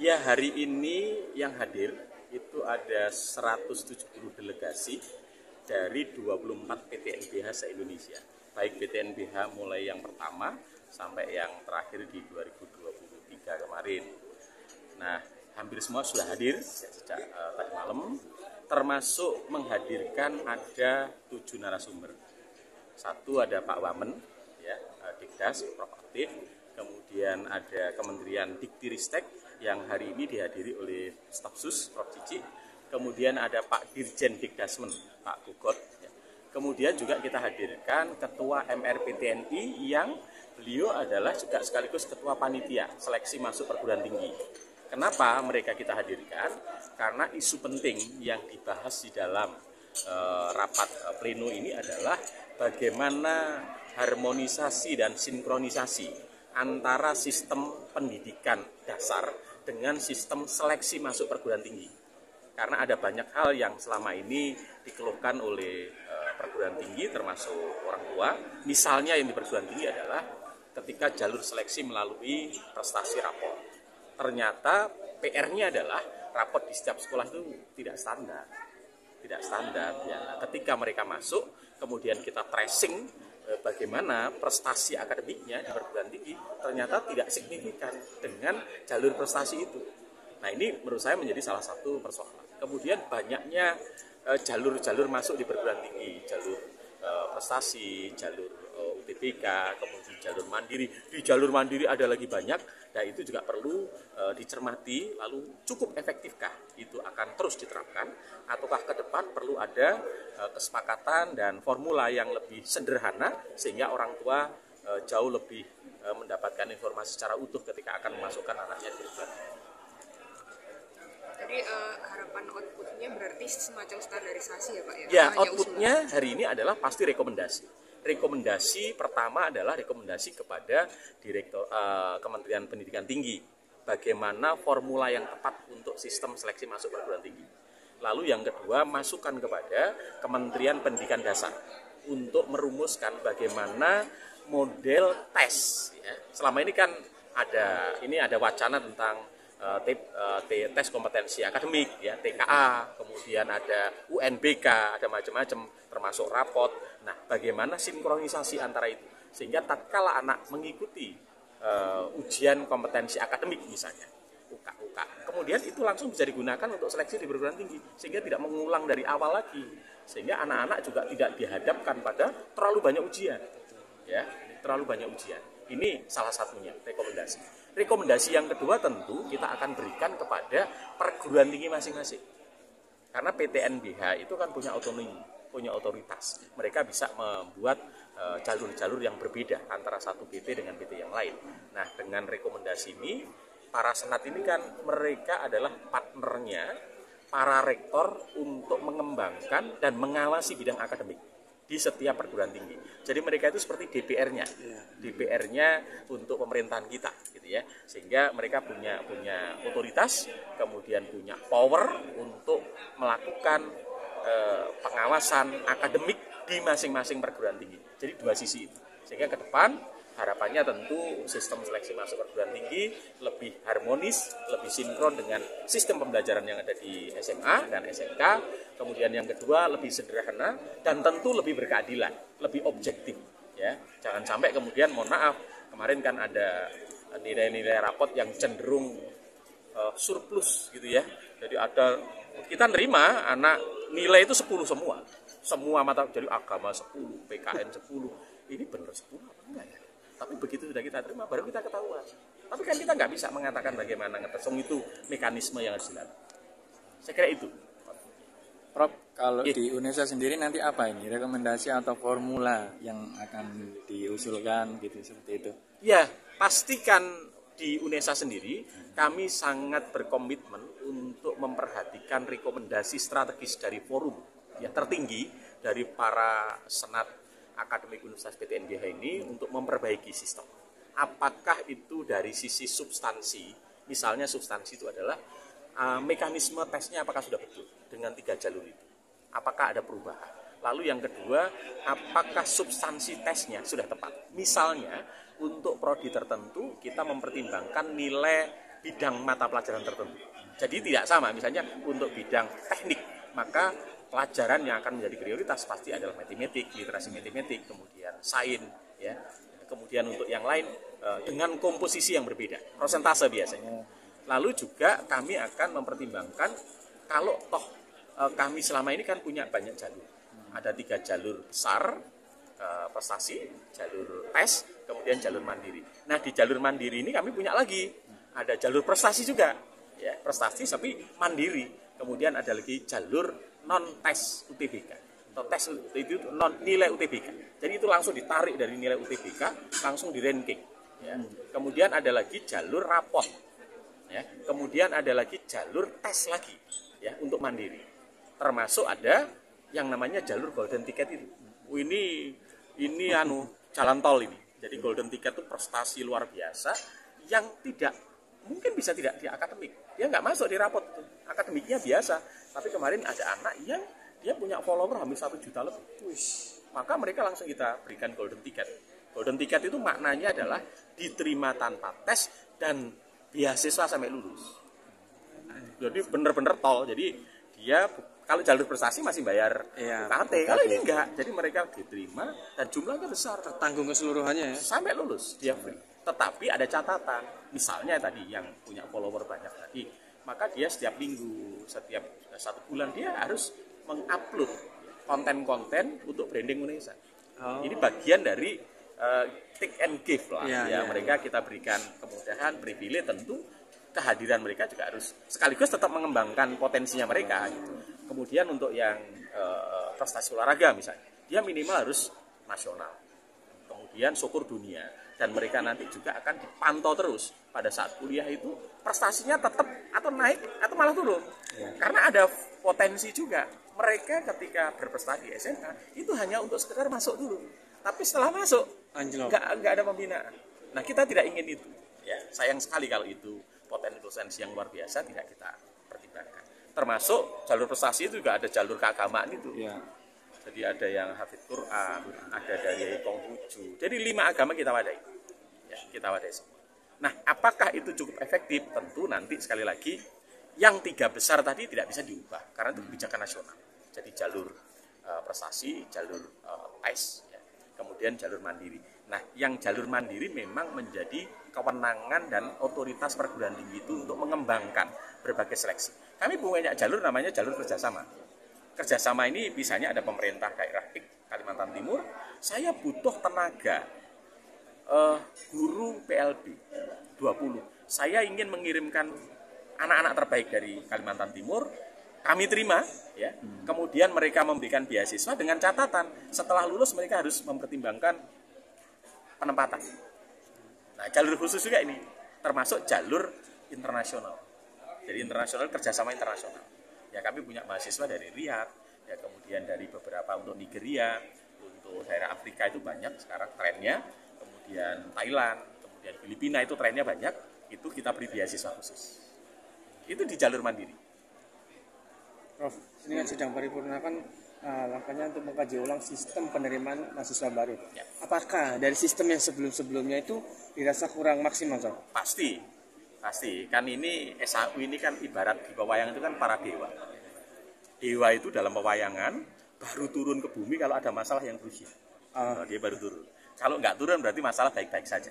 Ya, hari ini yang hadir itu ada 170 delegasi dari 24 PTNBH se-Indonesia. Baik PTNBH mulai yang pertama sampai yang terakhir di 2023 kemarin. Nah, hampir semua sudah hadir sejak tadi malam, termasuk menghadirkan ada 7 narasumber. Satu ada Pak Wamen, ya, Dikdas, Prof. Aktif. Kemudian ada Kementerian Diktiristek yang hari ini dihadiri oleh staf sus Prof. Cici. Kemudian ada Pak Dirjen Dikdasmen, Pak Gugot. Ya. Kemudian juga kita hadirkan Ketua MRPTNI yang beliau adalah juga sekaligus Ketua Panitia Seleksi Masuk Perguruan Tinggi. Kenapa mereka kita hadirkan? Karena isu penting yang dibahas di dalam rapat pleno ini adalah bagaimana harmonisasi dan sinkronisasi antara sistem pendidikan dasar dengan sistem seleksi masuk perguruan tinggi. Karena ada banyak hal yang selama ini dikeluhkan oleh perguruan tinggi termasuk orang tua. Misalnya yang di perguruan tinggi adalah ketika jalur seleksi melalui prestasi rapor. Ternyata PR-nya adalah rapor di setiap sekolah itu tidak standar. Tidak standar. Ya. Ketika mereka masuk, kemudian kita tracing bagaimana prestasi akademiknya di perguruan tinggi, ternyata tidak signifikan dengan jalur prestasi itu. Nah, ini menurut saya menjadi salah satu persoalan. Kemudian banyaknya jalur-jalur masuk di perguruan tinggi, jalur prestasi, jalur UTBK, kemudian jalur mandiri. Di jalur mandiri ada lagi banyak, dan itu juga perlu dicermati. Lalu cukup efektifkah itu akan terus diterapkan, ataukah ke depan perlu ada kesepakatan dan formula yang lebih sederhana sehingga orang tua jauh lebih mendapatkan informasi secara utuh ketika akan memasukkan anaknya di perguruan tinggi. Jadi harapan outputnya berarti semacam standarisasi ya Pak ya? Ya, outputnya hari ini adalah pasti rekomendasi. Rekomendasi pertama adalah rekomendasi kepada Direktur Kementerian Pendidikan Tinggi. Bagaimana formula yang tepat untuk sistem seleksi masuk perguruan tinggi. Lalu yang kedua, masukan kepada Kementerian Pendidikan Dasar untuk merumuskan bagaimana model tes. Ya. Selama ini kan ada wacana tentang tes kompetensi akademik, ya, TKA, kemudian ada UNBK, ada macam-macam, termasuk rapot. Nah, bagaimana sinkronisasi antara itu sehingga tatkala anak mengikuti ujian kompetensi akademik misalnya UK, kemudian itu langsung bisa digunakan untuk seleksi di perguruan tinggi sehingga tidak mengulang dari awal lagi, sehingga anak-anak juga tidak dihadapkan pada terlalu banyak ujian, ya, terlalu banyak ujian. Ini salah satunya rekomendasi. Rekomendasi yang kedua tentu kita akan berikan kepada perguruan tinggi masing-masing. Karena PTNBH itu kan punya otonomi, punya otoritas. Mereka bisa membuat jalur-jalur yang berbeda antara satu PT dengan PT yang lain. Nah, dengan rekomendasi ini, para senat ini kan mereka adalah partnernya para rektor untuk mengembangkan dan mengawasi bidang akademik di setiap perguruan tinggi. Jadi mereka itu seperti DPR-nya untuk pemerintahan kita, gitu ya. Sehingga mereka punya otoritas, kemudian punya power untuk melakukan pengawasan akademik di masing-masing perguruan tinggi. Jadi dua sisi itu. Sehingga ke depan harapannya tentu sistem seleksi masuk perguruan tinggi lebih harmonis, lebih sinkron dengan sistem pembelajaran yang ada di SMA dan SMK. Kemudian yang kedua lebih sederhana dan tentu lebih berkeadilan, lebih objektif. Ya, jangan sampai kemudian, mohon maaf, kemarin kan ada nilai-nilai rapot yang cenderung surplus gitu ya. Jadi kita nerima anak nilai itu 10 semua mata, jadi agama 10, PKN 10. Ini benar 10 apa enggak ya? Tapi begitu sudah kita terima, baru kita ketahuan. Tapi kan kita nggak bisa mengatakan bagaimana ngetesong itu mekanisme yang harus dilakukan. Saya kira itu. Prof, kalau di UNESA sendiri nanti apa ini? Rekomendasi atau formula yang akan diusulkan gitu, seperti itu? Ya, pastikan di UNESA sendiri kami sangat berkomitmen untuk memperhatikan rekomendasi strategis dari forum ya tertinggi dari para senat akademik Universitas PTNBH ini untuk memperbaiki sistem. Apakah itu dari sisi substansi? Misalnya substansi itu adalah mekanisme tesnya apakah sudah betul dengan 3 jalur itu? Apakah ada perubahan? Lalu yang kedua, apakah substansi tesnya sudah tepat? Misalnya untuk prodi tertentu kita mempertimbangkan nilai bidang mata pelajaran tertentu. Jadi tidak sama, misalnya untuk bidang teknik, maka pelajaran yang akan menjadi prioritas pasti adalah matematik, literasi matematik, kemudian sains, ya. Kemudian untuk yang lain dengan komposisi yang berbeda, persentase biasanya. Lalu juga kami akan mempertimbangkan kalau toh kami selama ini kan punya banyak jalur. Ada 3 jalur besar, prestasi, jalur tes, kemudian jalur mandiri. Nah di jalur mandiri ini kami punya lagi, ada jalur prestasi juga, ya prestasi tapi mandiri. Kemudian ada lagi jalur non tes UTBK. Atau tes itu non nilai UTBK. Jadi itu langsung ditarik dari nilai UTBK, langsung di ranking. Ya. Kemudian ada lagi jalur rapot. Ya. Kemudian ada lagi jalur tes lagi, ya untuk mandiri. Termasuk ada yang namanya jalur golden ticket itu. Ini jalan tol ini. Jadi golden ticket itu prestasi luar biasa yang mungkin bisa tidak di akademik. Dia nggak masuk di rapot itu. Akademiknya biasa. Tapi kemarin ada anak yang dia punya follower hampir 1 juta lebih. Maka mereka langsung kita berikan golden ticket. Golden ticket itu maknanya adalah diterima tanpa tes dan beasiswa sampai lulus. Jadi benar-benar tol. Jadi dia kalau jalur prestasi masih bayar UKT. Kalau ini enggak. Jadi mereka diterima dan jumlahnya besar. Tanggung keseluruhannya ya. Sampai lulus dia free. Tetapi ada catatan. Misalnya tadi yang punya follower banyak tadi, maka dia setiap minggu, setiap 1 bulan dia harus mengupload konten-konten untuk branding Indonesia. Ini bagian dari take and give lah. Mereka kita berikan kemudahan, privilege, tentu kehadiran mereka juga harus sekaligus tetap mengembangkan potensinya mereka. Gitu. Kemudian untuk yang prestasi olahraga misalnya, dia minimal harus nasional. Kemudian syukur dunia. Dan mereka nanti juga akan dipantau terus pada saat kuliah itu prestasinya tetap atau naik atau malah turun. Karena ada potensi juga. Mereka ketika berprestasi di SMA itu hanya untuk sekedar masuk dulu. Tapi setelah masuk nggak ada pembinaan. Nah kita tidak ingin itu. Ya sayang sekali kalau itu potensi yang luar biasa tidak kita pertimbangkan. Termasuk jalur prestasi itu juga ada jalur keagamaan itu. Jadi ada yang hafidz Quran, ada dari Konghucu. Jadi 5 agama kita wadai. Ya, kita wadai semua. Nah, apakah itu cukup efektif? Tentu nanti sekali lagi yang 3 besar tadi tidak bisa diubah karena itu kebijakan nasional. Jadi jalur prestasi, jalur tes, ya. Kemudian jalur mandiri. Nah, yang jalur mandiri memang menjadi kewenangan dan otoritas perguruan tinggi itu untuk mengembangkan berbagai seleksi. Kami punya jalur namanya jalur kerjasama. Kerjasama ini misalnya ada pemerintah daerah Kalimantan Timur, saya butuh tenaga guru PLB 20. Saya ingin mengirimkan anak-anak terbaik dari Kalimantan Timur, kami terima, ya. Kemudian mereka memberikan beasiswa dengan catatan setelah lulus mereka harus mempertimbangkan penempatan. Nah, jalur khusus juga ini, termasuk jalur internasional. Jadi internasional, kerjasama internasional. Ya kami punya mahasiswa dari Riyadh, ya kemudian dari beberapa untuk Nigeria, untuk daerah Afrika itu banyak sekarang trennya, kemudian Thailand, kemudian Filipina itu trennya banyak, itu kita beri beasiswa khusus. Itu di jalur mandiri. Prof, ini kan sedang paripurna kan langkahnya untuk mengkaji ulang sistem penerimaan mahasiswa baru. Ya. Apakah dari sistem yang sebelum-sebelumnya itu dirasa kurang maksimal, Prof? Pasti. Kan ini SAU ini kan ibarat di pewayangan itu kan para dewa. Dewa itu dalam pewayangan baru turun ke bumi kalau ada masalah yang krusial. Dia baru turun. Kalau nggak turun berarti masalah baik-baik saja.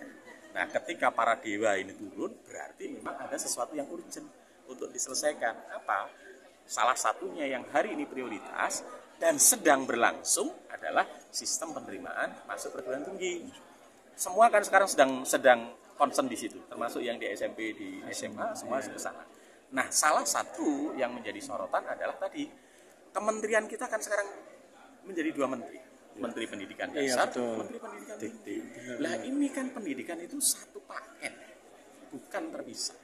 Nah ketika para dewa ini turun berarti memang ada sesuatu yang urgent untuk diselesaikan. Apa? Salah satunya yang hari ini prioritas dan sedang berlangsung adalah sistem penerimaan masuk perguruan tinggi. Semua kan sekarang sedang concern di situ, termasuk yang di SMP, di SMA, semua ke sana. Nah, salah satu yang menjadi sorotan adalah tadi, kementerian kita kan sekarang menjadi 2 menteri. Menteri Pendidikan Dasar, Menteri Pendidikan Tinggi. Lah ini kan pendidikan itu satu paket, bukan terpisah.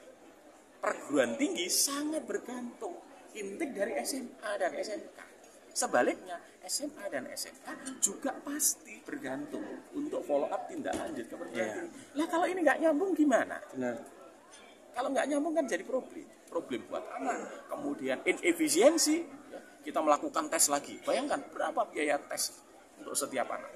Perguruan tinggi sangat bergantung, intik dari SMA dan SMK. Sebaliknya, SMA dan SMK juga pasti bergantung untuk follow up tindak lanjut ke perguruan tinggi. Lah kalau ini nggak nyambung gimana? Benar. Kalau nggak nyambung kan jadi problem buat anak. Kemudian inefisiensi, ya, kita melakukan tes lagi. Bayangkan berapa biaya tes untuk setiap anak.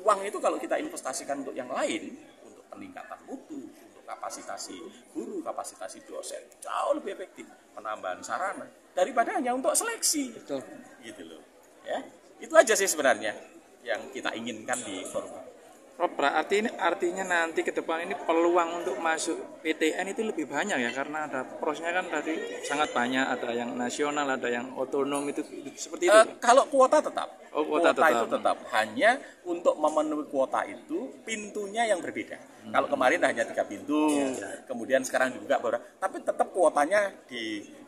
Uang itu kalau kita investasikan untuk yang lain, untuk peningkatan mutu, untuk kapasitasi guru, kapasitasi dosen jauh lebih efektif, penambahan sarana daripada hanya untuk seleksi. Betul. Gitu loh. Ya, itu aja sih sebenarnya yang kita inginkan di forum. Prof, berarti artinya nanti ke depan ini peluang untuk masuk PTN itu lebih banyak ya, karena ada prosesnya kan tadi sangat banyak, ada yang nasional, ada yang otonom, itu seperti itu. Kalau kuota tetap, Kuota itu tetap, hanya untuk memenuhi kuota itu pintunya yang berbeda. Kalau kemarin hanya 3 pintu, kemudian sekarang juga baru, tapi tetap kuotanya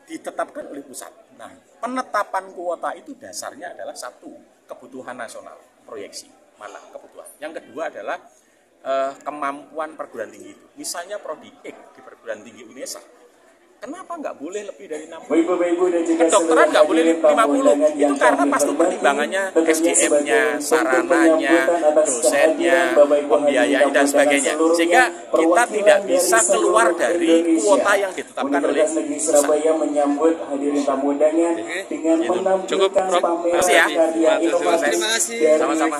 ditetapkan oleh pusat. Nah, penetapan kuota itu dasarnya adalah satu, kebutuhan nasional, proyeksi mana kebutuhan. Yang kedua adalah kemampuan perguruan tinggi itu. Misalnya prodi X di perguruan tinggi UNESA, kenapa nggak boleh lebih dari 60? Kedokteran nggak boleh 50. Itu karena pasti pertimbangannya SDM-nya, sarananya, dosennya, pembiayaan dan sebagainya. Sehingga kita tidak bisa keluar dari kuota yang ditetapkan oleh pusat. Cukup, Prof. Terima kasih ya. Terima kasih. Sama-sama.